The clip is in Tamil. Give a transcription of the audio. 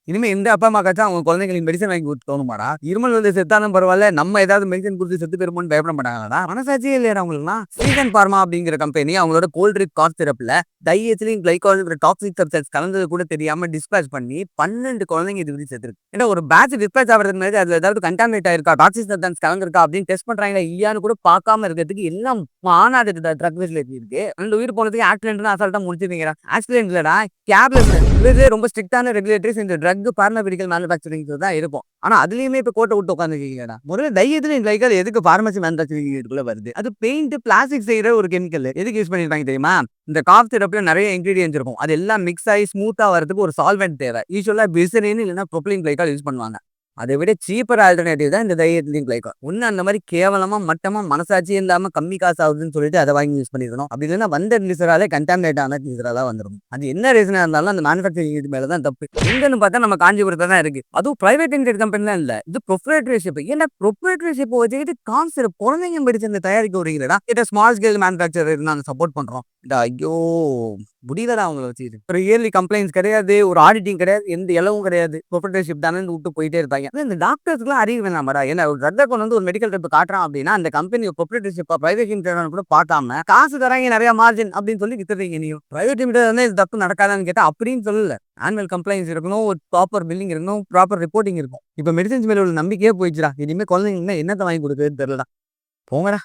இனிமே எந்த அப்பா அம்மாக்காச்சும் அவங்க குழந்தைங்களுக்கு மெடிசன் வாங்கி கொடுத்து தோணுமாடா? இருமல் வந்து செத்தாலும் பரவாயில்ல, நம்ம ஏதாவது மெடிசன் குடுத்து செத்து போயிருமோன்னு பயப்பட மாட்டாங்களாடா? மனசாட்சியே இல்லையாடா அவங்களுக்குலாம்? சீசன் பார்மா அப்படிங்கிற கம்பெனி அவங்களோட கோல்ட்ரிக் காஃப் சிரப்ல டைஎத்திலீன் கிளைகோல்ங்கிற டாக்ஸிக் சப்ஸ்டன்ஸ் கலந்தது கூட தெரியாம டிஸ்பேட்ச் பண்ணி 12 குழந்தைங்க இது வரைக்கும் செத்துருக்கு. ஏன்னா ஒரு பேட்ச் டிஸ்பேட்ச் ஆகிறதுக்கு முன்னாடி அதுல ஏதாவது கண்டாமினேட் ஆயிருக்கா, டாக்ஸிக் சப்ஸ்டன்ஸ் கலந்துருக்கா அப்படின்னு டெஸ்ட் பண்றாங்களா இல்லையான்னு கூட பார்க்காம இருக்கிறதுக்கு எல்லாம் ஆனாது ட்ரக் ஃபெசிலிட்டி இருக்கு. 2 உயிர் போனதுக்கு ஆக்சிடென்ட்னு அசால்ட்டா முடிச்சிருக்கீங்கடா. ஆக்சிடென்ட் இல்லடா, கேர்லெஸ்னஸ். இதுலயே ரொம்ப ஸ்ட்ரிக்ட்டான ரெகுலேட்டரிஸ் இந்த ட்ரக் பார்மாபியூட்டிக்கல் மேனுஃபேக்சரிங் தான் இருக்கும். ஆனா அதுலயுமே இப்ப கோட்ட விட்டு உட்கார்ந்துருக்கீங்கடா. முதல்ல டைஎத்திலீன் கிளைகோல் எதுக்கு பார்மசி மேனுஃபேக்சரிங் யூனிட்குள்ள வருது? அது பெயிண்ட், பிளாஸ்டிக் செய்யற ஒரு கெமிக்கல். எதுக்கு யூஸ் பண்ணிருப்பாங்க தெரியுமா? இந்த காஃப் சிரப்ல நிறைய இன்கிரீடியன்ட்ஸ் இருக்கும். அது எல்லாம் மிக்ஸ் ஆகி ஸ்மூத்தா வரதுக்கு ஒரு சால்வெண்ட் தேவை. யூசுவலா கிளிசரின் இல்லைன்னா ப்ரோபிலீன் கிளைகால் யூஸ் பண்ணுவாங்க. அதை விட சீப்பர் ஆல்டர்னேட்டிவ் தான் இந்த டைஎத்திலீன் கிளைகால். ஒண்ணு அந்த மாதிரி கேவலமா மட்டமா மனசாட்சியே இல்லாம கம்மி காசு ஆகுதுன்னு சொல்லிட்டு அதை வாங்கி யூஸ் பண்ணிருக்கணும். அப்படி இல்லைன்னா வந்த கிளிசராலே கண்டாமினேட் ஆன கிளிசரா வந்துடும். அது என்ன ரீசனா இருந்தாலும் அந்த மேனுஃபேக்சரிங் யூனிட் மேல தான் தப்பு. எங்கன்னு பார்த்தா நம்ம காஞ்சிபுரத்துல தான் இருக்கு. அதுவும் பிரைவேட் லிமிடெட் கம்பெனிலாம் இல்ல. இது ப்ரொப்ரைட்டரிஷிப். ஏன்னா ப்ரொப்ரைட்டரிஷிப் வச்சுக்கிட்டு கான்செப்ட் குழந்தைங்க மெடிசன் தயாரிக்க வரீங்களா? கிட்ட ஸ்மால் ஸ்கேல் மேனுஃபேக்சரர் நாங்க சப்போர்ட் பண்றோம். ஐயோ முடியலடா அவங்கள வச்சுக்கிட்டு. ஒரு இயர்லி கம்ப்ளைண்ட்ஸ் கிடையாது, ஒரு ஆடிட்டிங் கிடையாது, எந்த இலவும் கிடையாது. ப்ரொப்ரைட்டர்ஷிப் தானே விட்டு போயிட்டே இருப்பாங்க. இந்த டாக்டர்ஸ்க்குலாம் அறிவு வேணாமாடா? ஏன்னா ஒரு ட்ரக்கை கொண்டு வந்து ஒரு மெடிக்கல் ட்ரிப் காட்டுறான் அப்படின்னா அந்த கம்பெனி ப்ரொப்ரைட்டர்ஷிப்பா பிரைவேட் லிமிடெட் கூட பார்க்காம காசு தராங்க நிறைய மார்ஜின் அப்படின்னு சொல்லி வித்துறீங்க. நீங்க பிரைவேட் லிமிடெட் வந்து இது தப்பு நடக்காதான்னு கேட்டா அப்படின்னு சொல்லல. ஆனுவல் கம்ப்ளைண்ட்ஸ் இருக்கணும், ஒரு ப்ராப்பர் பில்லிங் இருக்கணும், ப்ராப்பர் ரிப்போர்ட்டிங் இருக்கும். இப்ப மெடிசன்ஸ் மேல உள்ள நம்பிக்கையே போயிடுச்சுடா. இனிமே குழந்தைங்க என்னத்தை வாங்கி கொடுக்குறதுன்னு தெரியலடா. போங்கடா.